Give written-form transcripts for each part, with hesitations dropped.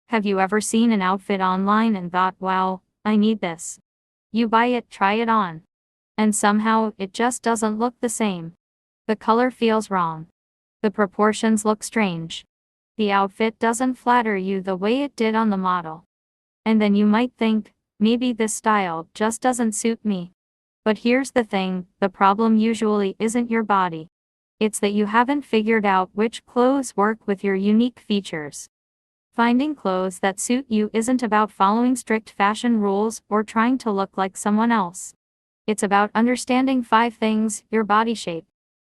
Have you ever seen an outfit online and thought, wow, I need this? You buy it, try it on. And somehow, it just doesn't look the same. The color feels wrong. The proportions look strange. The outfit doesn't flatter you the way it did on the model. And then you might think, maybe this style just doesn't suit me. But here's the thing, the problem usually isn't your body. It's that you haven't figured out which clothes work with your unique features. Finding clothes that suit you isn't about following strict fashion rules or trying to look like someone else. It's about understanding 5 things: your body shape,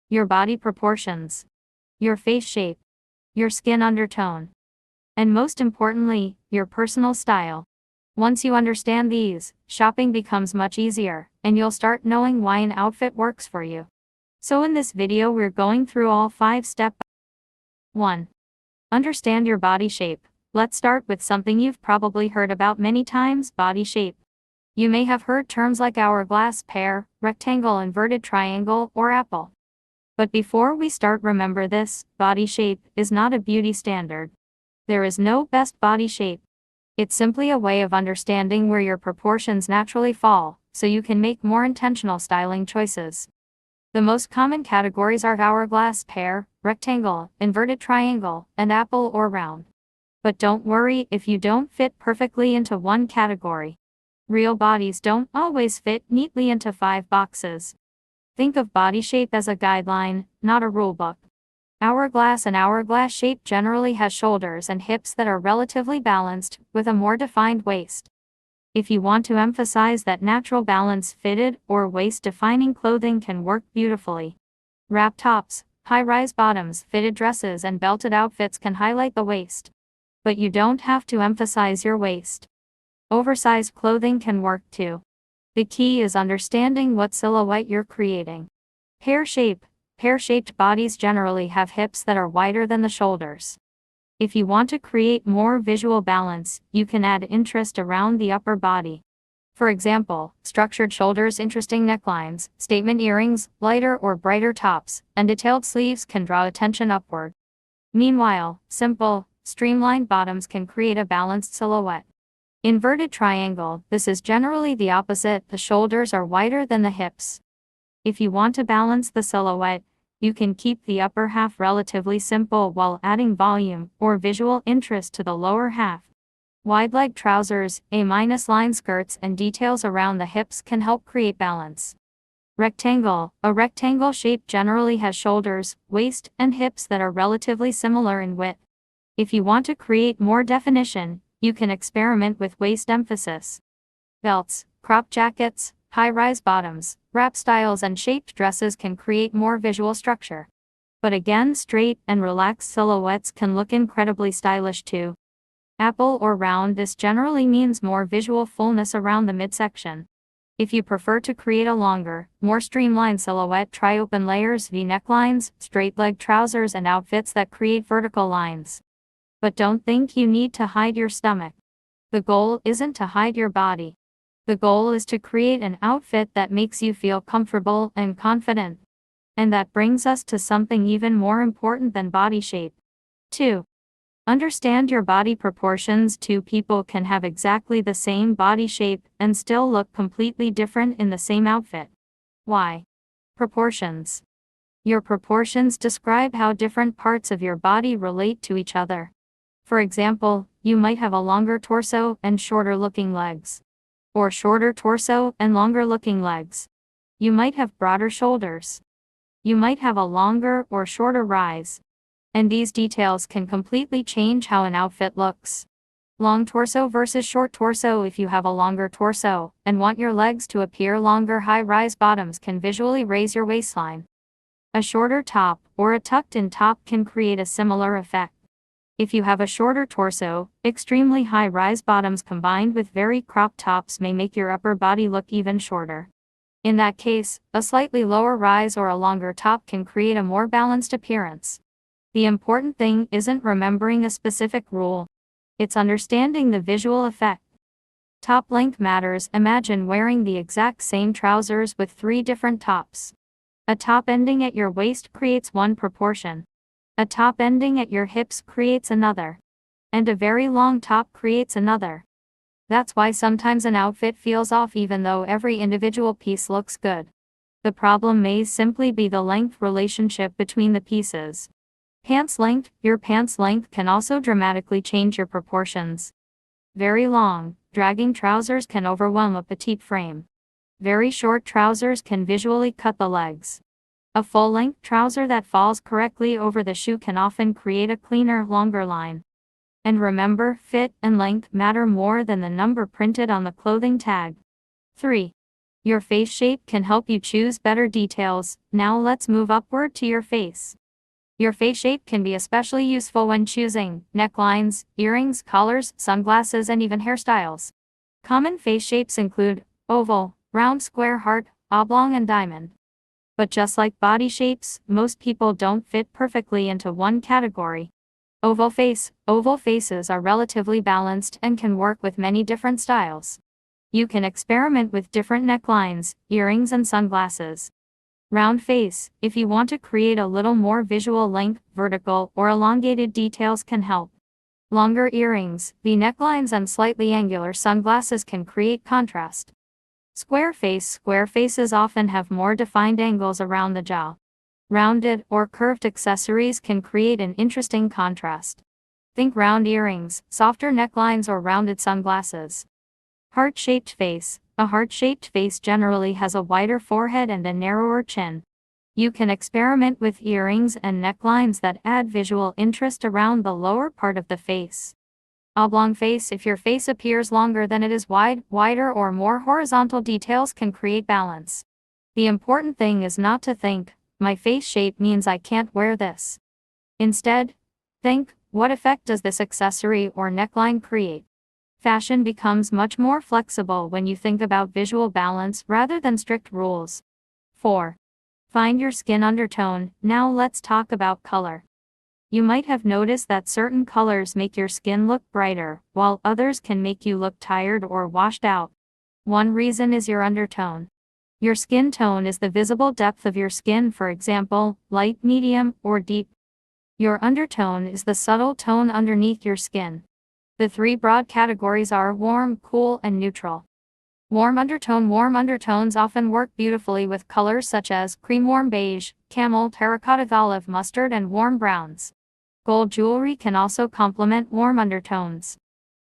your body proportions, your face shape, your skin undertone, and most importantly, your personal style. Once you understand these, shopping becomes much easier, and you'll start knowing why an outfit works for you. So in this video we're going through all 5 steps. 1. Understand your body shape. Let's start with something you've probably heard about many times: body shape. You may have heard terms like hourglass, pear, rectangle, inverted triangle, or apple. But before we start, remember this: body shape is not a beauty standard. There is no best body shape. It's simply a way of understanding where your proportions naturally fall, so you can make more intentional styling choices. The most common categories are hourglass, pear, rectangle, inverted triangle, and apple or round. But don't worry if you don't fit perfectly into one category. Real bodies don't always fit neatly into 5 boxes. Think of body shape as a guideline, not a rulebook. An hourglass shape generally has shoulders and hips that are relatively balanced, with a more defined waist. If you want to emphasize that natural balance, fitted or waist-defining clothing can work beautifully. Wrap tops, high-rise bottoms, fitted dresses, and belted outfits can highlight the waist. But you don't have to emphasize your waist. Oversized clothing can work too. The key is understanding what silhouette you're creating. Pear shape. Pear-shaped bodies generally have hips that are wider than the shoulders. If you want to create more visual balance, you can add interest around the upper body. For example, structured shoulders, interesting necklines, statement earrings, lighter or brighter tops, and detailed sleeves can draw attention upward. Meanwhile, simple, streamlined bottoms can create a balanced silhouette. Inverted triangle. This is generally the opposite: the shoulders are wider than the hips. If you want to balance the silhouette, you can keep the upper half relatively simple while adding volume or visual interest to the lower half. Wide-leg trousers, A-line skirts, and details around the hips can help create balance. Rectangle. A rectangle shape generally has shoulders, waist, and hips that are relatively similar in width. If you want to create more definition, you can experiment with waist emphasis. Belts, crop jackets, high-rise bottoms, wrap styles, and shaped dresses can create more visual structure. But again, straight and relaxed silhouettes can look incredibly stylish too. Apple or round. This generally means more visual fullness around the midsection. If you prefer to create a longer, more streamlined silhouette, try open layers, V-necklines, straight-leg trousers, and outfits that create vertical lines. But don't think you need to hide your stomach. The goal isn't to hide your body. The goal is to create an outfit that makes you feel comfortable and confident. And that brings us to something even more important than body shape. 2. Understand your body proportions. 2 people can have exactly the same body shape and still look completely different in the same outfit. Why? Proportions. Your proportions describe how different parts of your body relate to each other. For example, you might have a longer torso and shorter-looking legs. Or shorter torso and longer-looking legs. You might have broader shoulders. You might have a longer or shorter rise. And these details can completely change how an outfit looks. Long torso versus short torso. If you have a longer torso and want your legs to appear longer, high-rise bottoms can visually raise your waistline. A shorter top or a tucked-in top can create a similar effect. If you have a shorter torso, extremely high-rise bottoms combined with very cropped tops may make your upper body look even shorter. In that case, a slightly lower rise or a longer top can create a more balanced appearance. The important thing isn't remembering a specific rule. It's understanding the visual effect. Top length matters. Imagine wearing the exact same trousers with 3 different tops. A top ending at your waist creates one proportion. A top ending at your hips creates another. and a very long top creates another. That's why sometimes an outfit feels off even though every individual piece looks good. The problem may simply be the length relationship between the pieces. Pants length. Your pants length can also dramatically change your proportions. Very long, dragging trousers can overwhelm a petite frame. Very short trousers can visually cut the legs. A full-length trouser that falls correctly over the shoe can often create a cleaner, longer line. And remember, fit and length matter more than the number printed on the clothing tag. 3. Your face shape can help you choose better details. Now let's move upward to your face. Your face shape can be especially useful when choosing necklines, earrings, collars, sunglasses, and even hairstyles. Common face shapes include oval, round, square, heart, oblong, and diamond. But just like body shapes, most people don't fit perfectly into one category. Oval face. Oval faces are relatively balanced and can work with many different styles. You can experiment with different necklines, earrings, and sunglasses. Round face. If you want to create a little more visual length, vertical or elongated details can help. Longer earrings, V necklines, and slightly angular sunglasses can create contrast. Square face. Square faces often have more defined angles around the jaw. Rounded or curved accessories can create an interesting contrast. Think round earrings, softer necklines, or rounded sunglasses. Heart-shaped face. A heart-shaped face generally has a wider forehead and a narrower chin. You can experiment with earrings and necklines that add visual interest around the lower part of the face. Oblong face. If your face appears longer than it is wide, wider or more horizontal details can create balance. The important thing is not to think, my face shape means I can't wear this. Instead, think, what effect does this accessory or neckline create? Fashion becomes much more flexible when you think about visual balance rather than strict rules. 4. Find your skin undertone. Now let's talk about color. You might have noticed that certain colors make your skin look brighter, while others can make you look tired or washed out. One reason is your undertone. Your skin tone is the visible depth of your skin, for example, light, medium, or deep. Your undertone is the subtle tone underneath your skin. The three broad categories are warm, cool, and neutral. Warm undertone. Warm undertones often work beautifully with colors such as cream warm beige, camel, terracotta, olive, mustard, and warm browns. Gold jewelry can also complement warm undertones.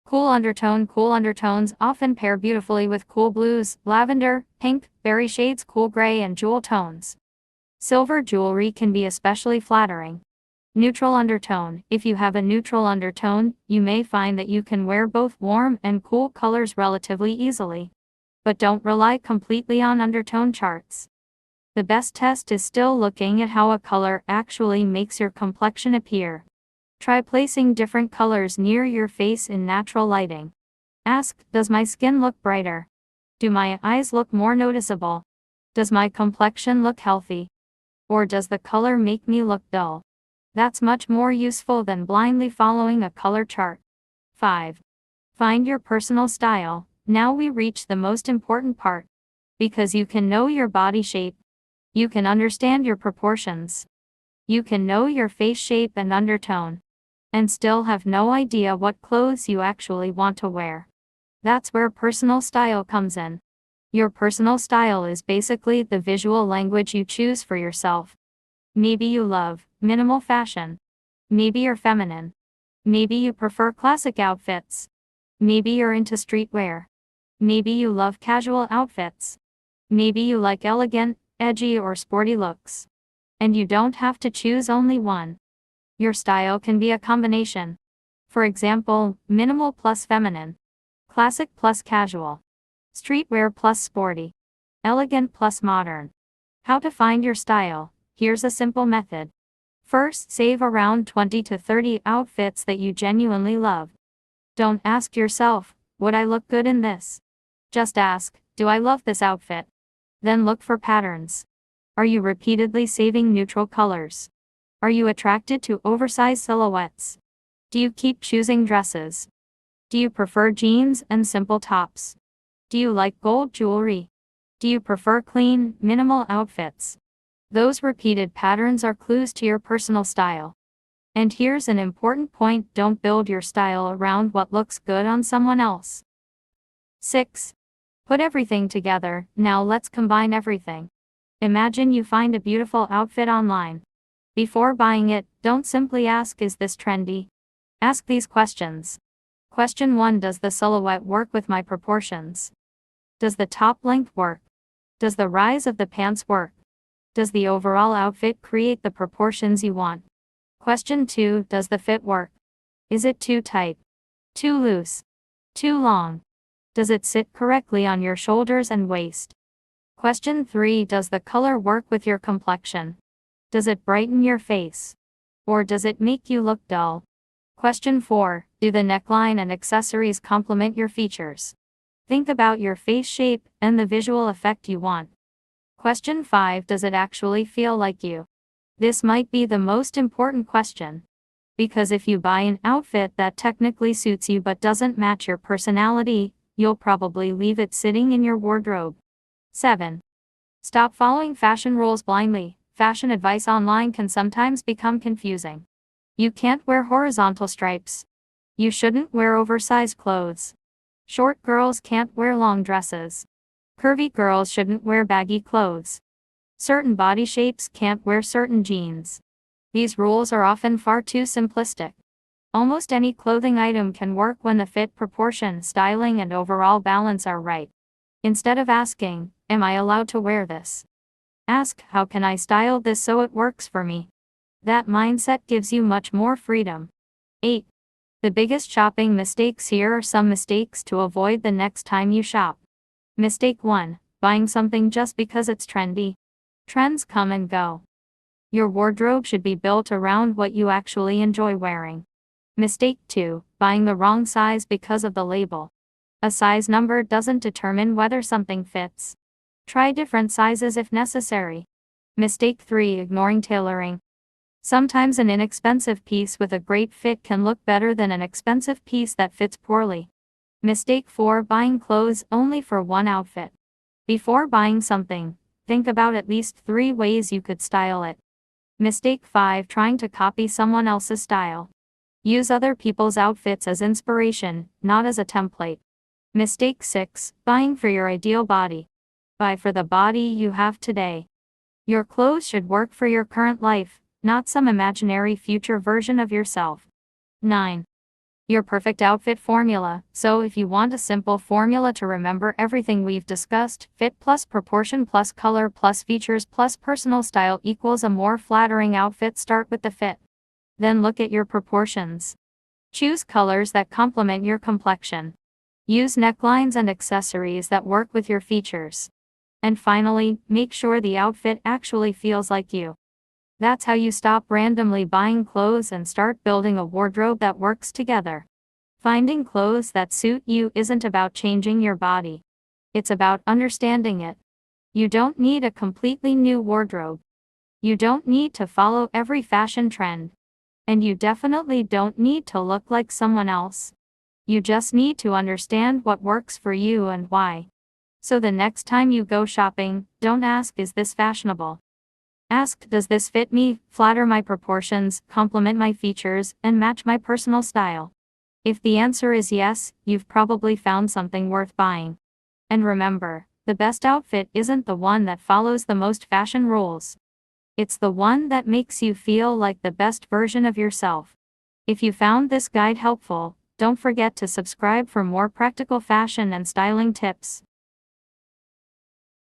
Cool undertone. Cool undertones often pair beautifully with cool blues, lavender, pink, berry shades, cool gray, and jewel tones. Silver jewelry can be especially flattering. Neutral undertone. If you have a neutral undertone, you may find that you can wear both warm and cool colors relatively easily. But don't rely completely on undertone charts. The best test is still looking at how a color actually makes your complexion appear. Try placing different colors near your face in natural lighting. Ask, does my skin look brighter? Do my eyes look more noticeable? Does my complexion look healthy? Or does the color make me look dull? That's much more useful than blindly following a color chart. 5. Find your personal style. Now we reach the most important part. Because you can know your body shape. You can understand your proportions. You can know your face shape and undertone. And still have no idea what clothes you actually want to wear. That's where personal style comes in. Your personal style is basically the visual language you choose for yourself. Maybe you love minimal fashion. Maybe you're feminine. Maybe you prefer classic outfits. Maybe you're into streetwear. Maybe you love casual outfits. Maybe you like elegant, edgy, or sporty looks. And you don't have to choose only one. Your style can be a combination. For example, minimal plus feminine. Classic plus casual. Streetwear plus sporty. Elegant plus modern. How to find your style? Here's a simple method. First, save around 20 to 30 outfits that you genuinely love. Don't ask yourself, would I look good in this? Just ask, do I love this outfit? Then look for patterns. Are you repeatedly saving neutral colors? Are you attracted to oversized silhouettes? Do you keep choosing dresses? Do you prefer jeans and simple tops? Do you like gold jewelry? Do you prefer clean, minimal outfits? Those repeated patterns are clues to your personal style. And here's an important point: don't build your style around what looks good on someone else. 6. Put everything together. Now let's combine everything. Imagine you find a beautiful outfit online. Before buying it, don't simply ask, "Is this trendy?" Ask these questions. Question 1: does the silhouette work with my proportions? Does the top length work? Does the rise of the pants work? Does the overall outfit create the proportions you want? Question 2: does the fit work? Is it too tight? Too loose? Too long? Does it sit correctly on your shoulders and waist? Question 3: does the color work with your complexion? Does it brighten your face? Or does it make you look dull? Question 4: do the neckline and accessories complement your features? Think about your face shape and the visual effect you want. Question 5: does it actually feel like you? This might be the most important question. Because if you buy an outfit that technically suits you but doesn't match your personality, you'll probably leave it sitting in your wardrobe. 7. Stop following fashion rules blindly. Fashion advice online can sometimes become confusing. You can't wear horizontal stripes. You shouldn't wear oversized clothes. Short girls can't wear long dresses. Curvy girls shouldn't wear baggy clothes. Certain body shapes can't wear certain jeans. These rules are often far too simplistic. Almost any clothing item can work when the fit, proportion, styling, and overall balance are right. Instead of asking, "Am I allowed to wear this?" ask, "How can I style this so it works for me?" That mindset gives you much more freedom. 8. The biggest shopping mistakes. Here are some mistakes to avoid the next time you shop. Mistake 1: buying something just because it's trendy. Trends come and go. Your wardrobe should be built around what you actually enjoy wearing. Mistake 2: buying the wrong size because of the label. A size number doesn't determine whether something fits. Try different sizes if necessary. Mistake 3: ignoring tailoring. Sometimes an inexpensive piece with a great fit can look better than an expensive piece that fits poorly. Mistake 4: buying clothes only for one outfit. Before buying something, think about at least 3 ways you could style it. Mistake 5: trying to copy someone else's style. Use other people's outfits as inspiration, not as a template. Mistake 6: buying for your ideal body. Buy for the body you have today. Your clothes should work for your current life, not some imaginary future version of yourself. 9. Your perfect outfit formula. So if you want a simple formula to remember everything we've discussed, fit plus proportion plus color plus features plus personal style equals a more flattering outfit. Start with the fit. Then look at your proportions. Choose colors that complement your complexion. Use necklines and accessories that work with your features. And finally, make sure the outfit actually feels like you. That's how you stop randomly buying clothes and start building a wardrobe that works together. Finding clothes that suit you isn't about changing your body. It's about understanding it. You don't need a completely new wardrobe. You don't need to follow every fashion trend. And you definitely don't need to look like someone else. You just need to understand what works for you and why. So the next time you go shopping, don't ask, "Is this fashionable?" Ask, "Does this fit me, flatter my proportions, complement my features, and match my personal style?" If the answer is yes, you've probably found something worth buying. And remember, the best outfit isn't the one that follows the most fashion rules. It's the one that makes you feel like the best version of yourself. If you found this guide helpful, don't forget to subscribe for more practical fashion and styling tips.